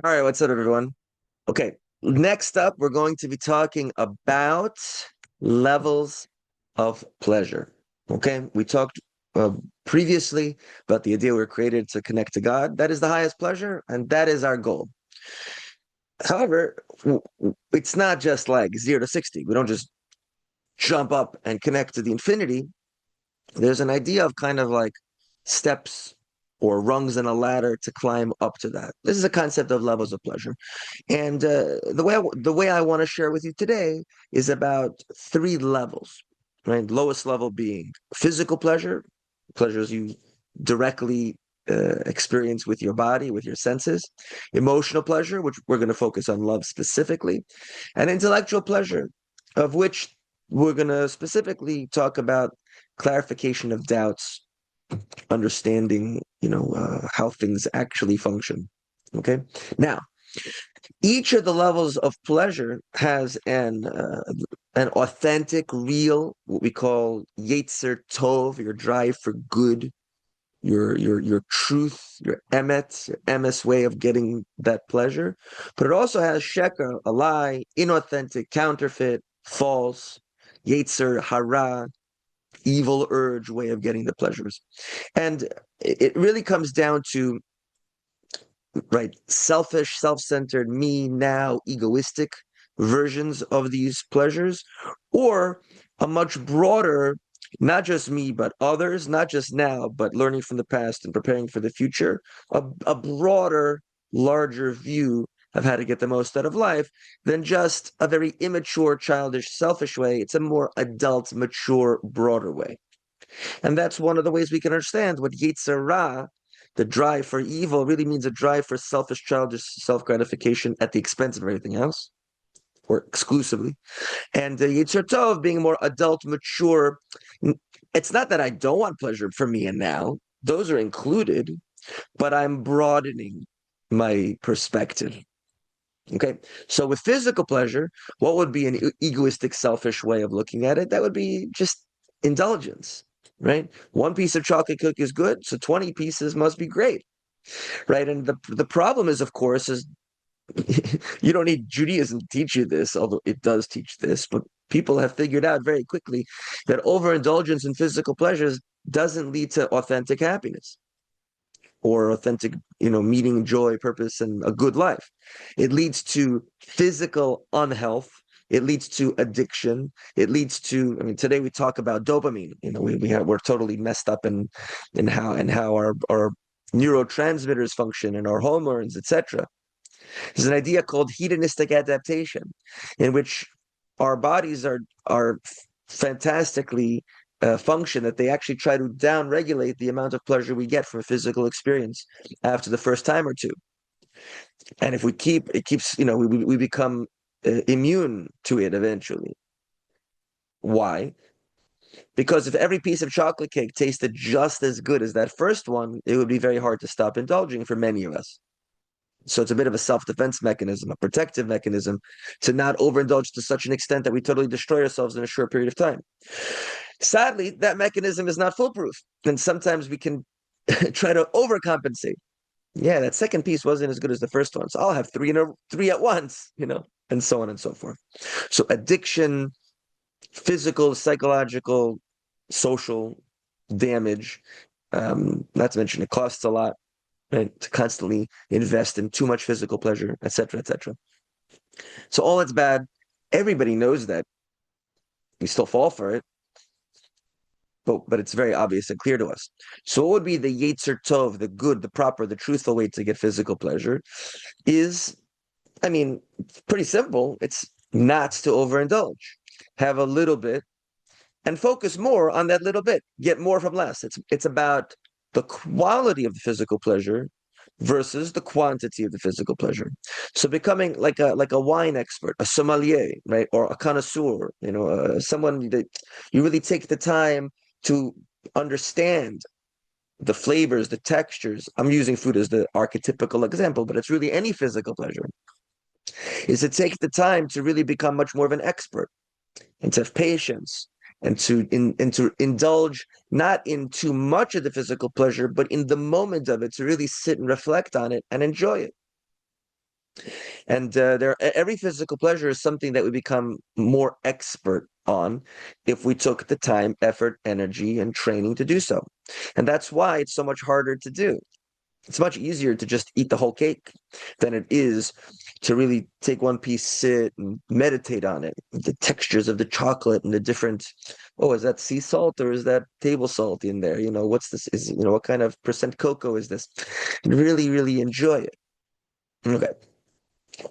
All right, what's up, everyone? Okay, next up, we're going to be talking about levels of pleasure. Okay, we talked uh, previously about the idea we're created to connect to God. That is the highest pleasure, and that is our goal. However, it's not just like 0 to 60. We don't just jump up and connect to the infinity. There's an idea of kind of like steps or rungs in a ladder to climb up to that. This is a concept of levels of pleasure. And the way I want to share with you today is about three levels, right? Lowest level being physical pleasure, pleasures you directly experience with your body, with your senses, emotional pleasure, which we're going to focus on love specifically, and intellectual pleasure, of which we're going to specifically talk about clarification of doubts, understanding, how things actually function. Okay. Now, each of the levels of pleasure has an authentic, real, what we call Yetzer Tov, your drive for good, your truth, your emes way of getting that pleasure. But it also has sheker, a lie, inauthentic, counterfeit, false, Yetzer Hara, evil urge way of getting the pleasures. And it really comes down to, right, selfish, self-centered, me now, egoistic versions of these pleasures, or a much broader, not just me, but others, not just now, but learning from the past and preparing for the future, a broader, larger view of how to get the most out of life than just a very immature, childish, selfish way. It's a more adult, mature, broader way. And that's one of the ways we can understand what Yetzer Ra, the drive for evil, really means a drive for selfish, childish self-gratification at the expense of everything else, or exclusively. And Yetzer Tov being more adult, mature. It's not that I don't want pleasure for me and now. Those are included, but I'm broadening my perspective. Okay. So with physical pleasure, what would be an egoistic, selfish way of looking at it? That would be just indulgence, right? One piece of chocolate cake is good, so 20 pieces must be great, right? And the problem is, of course, is you don't need Judaism to teach you this, although it does teach this, but people have figured out very quickly that overindulgence in physical pleasures doesn't lead to authentic happiness or authentic, meaning, joy, purpose, and a good life. It leads to physical unhealth. It leads to addiction. It leads to, I mean, today we talk about dopamine. We're totally messed up in how our neurotransmitters function and our hormones, etc. There's an idea called hedonistic adaptation, in which our bodies are fantastically function that they actually try to down-regulate the amount of pleasure we get from a physical experience after the first time or two. And if it keeps, we become immune to it eventually. Why? Because if every piece of chocolate cake tasted just as good as that first one, it would be very hard to stop indulging for many of us. So it's a bit of a self-defense mechanism, a protective mechanism to not overindulge to such an extent that we totally destroy ourselves in a short period of time. Sadly, that mechanism is not foolproof. And sometimes we can try to overcompensate. Yeah, that second piece wasn't as good as the first one. So I'll have three at once, and so on and so forth. So addiction, physical, psychological, social damage, not to mention it costs a lot, right, to constantly invest in too much physical pleasure, etc., etc. So all that's bad. Everybody knows that. We still fall for it, but it's very obvious and clear to us. So what would be the Yetzer Tov, the good, the proper, the truthful way to get physical pleasure? Is, I mean, it's pretty simple. It's not to overindulge. Have a little bit and focus more on that little bit. Get more from less. It's about the quality of the physical pleasure versus the quantity of the physical pleasure. So becoming like a wine expert, a sommelier, right, or a connoisseur, someone that you really take the time to understand the flavors, the textures. I'm using food as the archetypical example, but it's really any physical pleasure. Is to take the time to really become much more of an expert and to have patience and to indulge not in too much of the physical pleasure, but in the moment of it, to really sit and reflect on it and enjoy it. And every physical pleasure is something that we become more expert on if we took the time, effort, energy, and training to do so. And that's why it's so much harder to do. It's much easier to just eat the whole cake than it is to really take one piece, sit and meditate on it. The textures of the chocolate and the different, oh, is that sea salt or is that table salt in there? What's this? What kind of percent cocoa is this? And really, really enjoy it. Okay.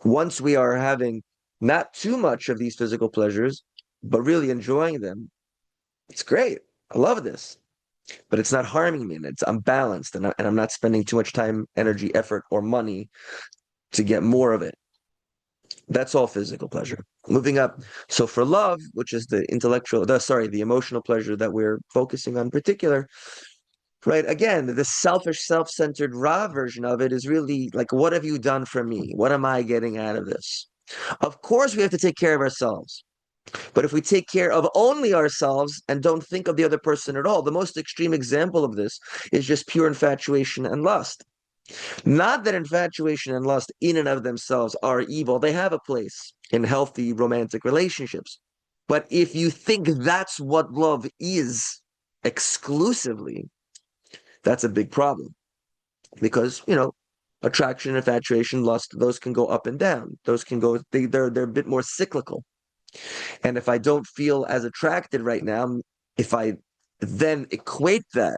Once we are having not too much of these physical pleasures, but really enjoying them, it's great. I love this, but it's not harming me, and I'm balanced, and I'm not spending too much time, energy, effort, or money to get more of it. That's all physical pleasure. Moving up. So for love, which is the emotional pleasure that we're focusing on in particular, right? Again, the selfish, self-centered raw version of it is really like, what have you done for me? What am I getting out of this? Of course, we have to take care of ourselves. But if we take care of only ourselves and don't think of the other person at all, the most extreme example of this is just pure infatuation and lust. Not that infatuation and lust in and of themselves are evil. They have a place in healthy romantic relationships. But if you think that's what love is exclusively, that's a big problem. Because, attraction, infatuation, lust, those can go up and down. Those can go, they're a bit more cyclical. And if I don't feel as attracted right now, if I then equate that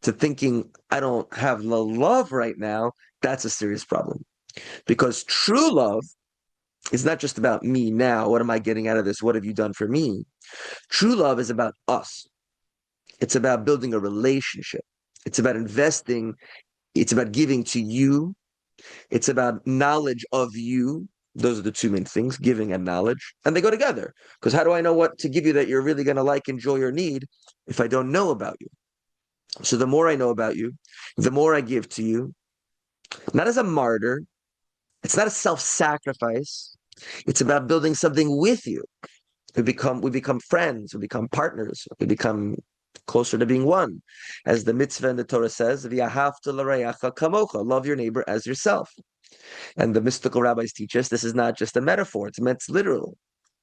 to thinking I don't have the love right now, that's a serious problem. Because true love is not just about me now. What am I getting out of this? What have you done for me? True love is about us. It's about building a relationship. It's about investing. It's about giving to you. It's about knowledge of you. Those are the two main things, giving and knowledge. And they go together. Because how do I know what to give you that you're really going to like, enjoy, or need if I don't know about you? So the more I know about you, the more I give to you, not as a martyr. It's not a self-sacrifice. It's about building something with you. We become friends, we become partners, we become closer to being one. As the mitzvah in the Torah says, "V'ahavta l'reacha kamocha," love your neighbor as yourself. And the mystical rabbis teach us this is not just a metaphor, it's meant literal.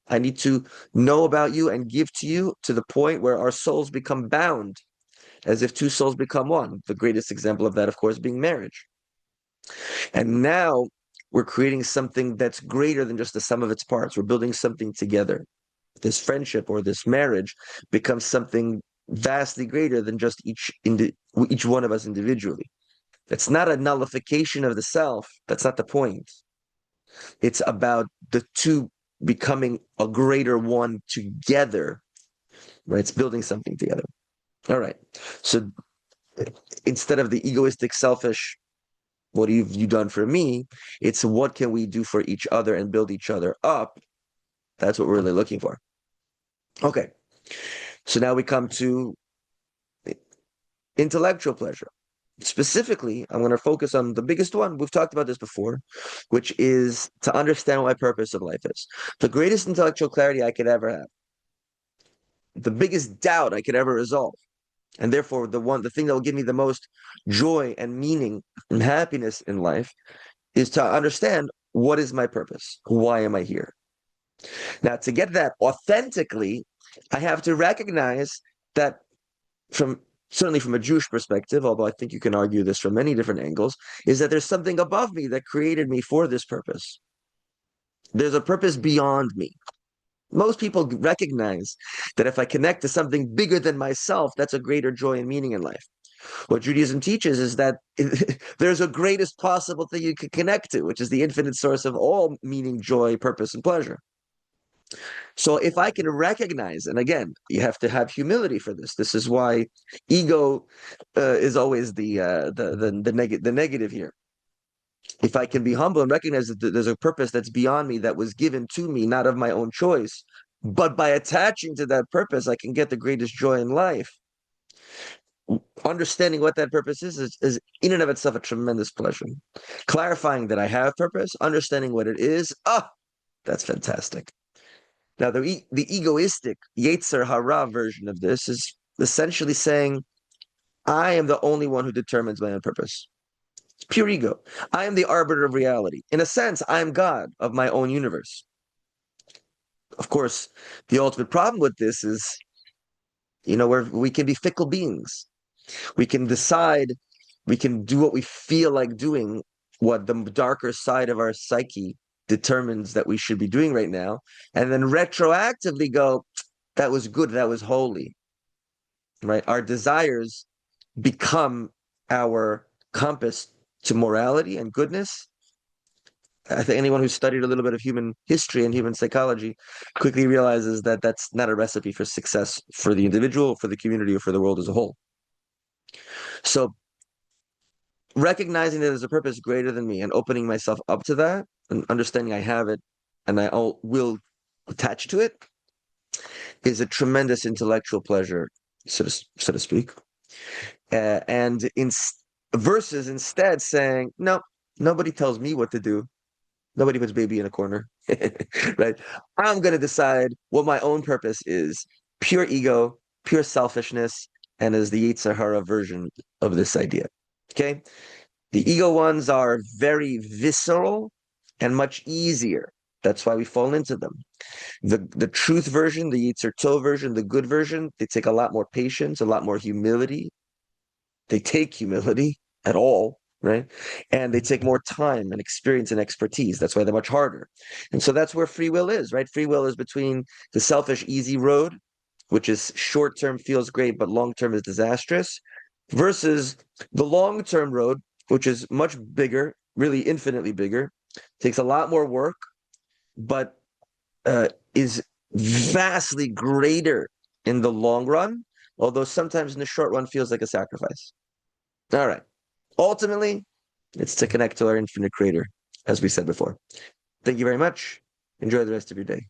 I need to know about you and give to you to the point where our souls become bound, as if two souls become one. The greatest example of that, of course, being marriage. And now we're creating something that's greater than just the sum of its parts. We're building something together. This friendship or this marriage becomes something vastly greater than just each one of us individually. It's not a nullification of the self. That's not the point. It's about the two becoming a greater one together, right? It's building something together. All right. So instead of the egoistic, selfish, what have you done for me? It's what can we do for each other and build each other up? That's what we're really looking for. Okay. So now we come to intellectual pleasure. Specifically, I'm going to focus on the biggest one. We've talked about this before, which is to understand what my purpose of life is. The greatest intellectual clarity I could ever have, the biggest doubt I could ever resolve, and therefore the thing that will give me the most joy and meaning and happiness in life is to understand what is my purpose? Why am I here? Now, to get that authentically, I have to recognize that certainly from a Jewish perspective, although I think you can argue this from many different angles, is that there's something above me that created me for this purpose. There's a purpose beyond me. Most people recognize that if I connect to something bigger than myself, that's a greater joy and meaning in life. What Judaism teaches is that there's a greatest possible thing you can connect to, which is the infinite source of all meaning, joy, purpose, and pleasure. So if I can recognize, and again, you have to have humility for this. This is why ego is always the negative here. If I can be humble and recognize that there's a purpose that's beyond me that was given to me, not of my own choice, but by attaching to that purpose, I can get the greatest joy in life. Understanding what that purpose is in and of itself a tremendous pleasure. Clarifying that I have purpose, understanding what it is, that's fantastic. Now, the egoistic Yetzer Hara version of this is essentially saying, I am the only one who determines my own purpose. It's pure ego. I am the arbiter of reality. In a sense, I am God of my own universe. Of course, the ultimate problem with this is, we can be fickle beings. We can decide, we can do what we feel like doing, what the darker side of our psyche determines that we should be doing right now, and then retroactively go, that was good, that was holy, right? Our desires become our compass to morality and goodness. I think anyone who's studied a little bit of human history and human psychology quickly realizes that that's not a recipe for success for the individual, for the community, or for the world as a whole. So recognizing that there's a purpose greater than me and opening myself up to that and understanding I have it and I will attach to it is a tremendous intellectual pleasure, so to speak. And versus instead saying, no, nobody tells me what to do. Nobody puts baby in a corner, right? I'm going to decide what my own purpose is. Pure ego, pure selfishness, and is the Yetzer Hara version of this idea. Okay? The ego ones are very visceral and much easier. That's why we fall into them. The truth version, the Yetzer Tov version, the good version, they take a lot more patience, a lot more humility. They take humility at all, right? And they take more time and experience and expertise. That's why they're much harder. And so that's where free will is, right? Free will is between the selfish, easy road, which is short term feels great, but long term is disastrous, versus the long term road, which is much bigger, really infinitely bigger, takes a lot more work, but is vastly greater in the long run, although sometimes in the short run feels like a sacrifice. All right. Ultimately, it's to connect to our infinite creator, as we said before. Thank you very much. Enjoy the rest of your day.